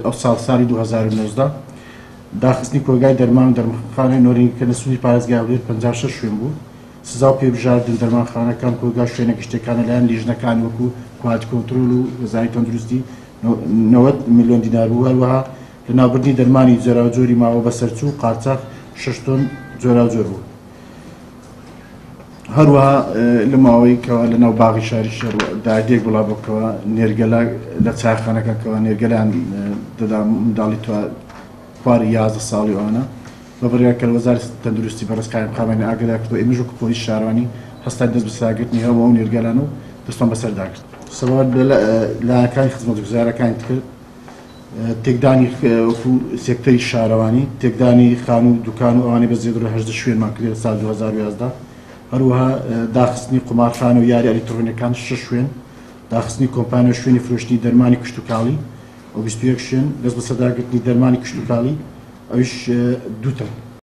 ئەو ساڵی 2019 داخستنی کۆگای دەرمان و دەرمانخانەی نۆرینکردنە سوودی پارێزگاوێت 56 شوێن بوو. سزا و پێبژاردن دەرمانخانەکان کۆگا شوێنە گشتەکانە لایەن لیژنەکان وەکو کوالتی کۆنترۆل و وەزارەتی تەندروستی 90 میلیۆن دینار بوو. هەروەها لە ناوبردنی دەرمانی جۆراوجۆری ماوە بەسەرچوو قاچاق 6 تۆن جۆراوجۆر بوو. هەروەها لە ماوەی کەوا لە ناو باغی شاری شەڕ دادێک بڵاوبکەوە نێرگەلا لە چاخانەکەکەوە نێرگەلیان دەدا منداڵی خواری 11 ساڵی ئەوانە بە بڕیارکە وەزارەتی تەندروستی بەڕێزکاری خاوەنی ئاگادار کردەوە ئێمەش وەکو پۆلیس شارەوانی هەستا دەست بە ساگرتنی هەموو ئەو نێرگەلان و دەستمان بەسەردا کرد. سەبارەت بە لایەنەکانی خزمەتگوزارەکانی کرد تێکدانی وەکو سێکتەری شارەوانی تێکدانی خان و دوکان و ئەوانەی بە زێدر 18 شوێنمان کرد لە ساڵ 2011. هەروەها داخستنی قومارخانە و یاری ئەلیکترۆنیەکان 6 شوێن، داخستنی کۆمپانیا شوێنی فرۆشتنی دەرمانی کشتتوکاڵی و 21 شوێن دەست بە سەداگرتنی دەرمانی کشتتوکاڵی ئەویش 2 تن.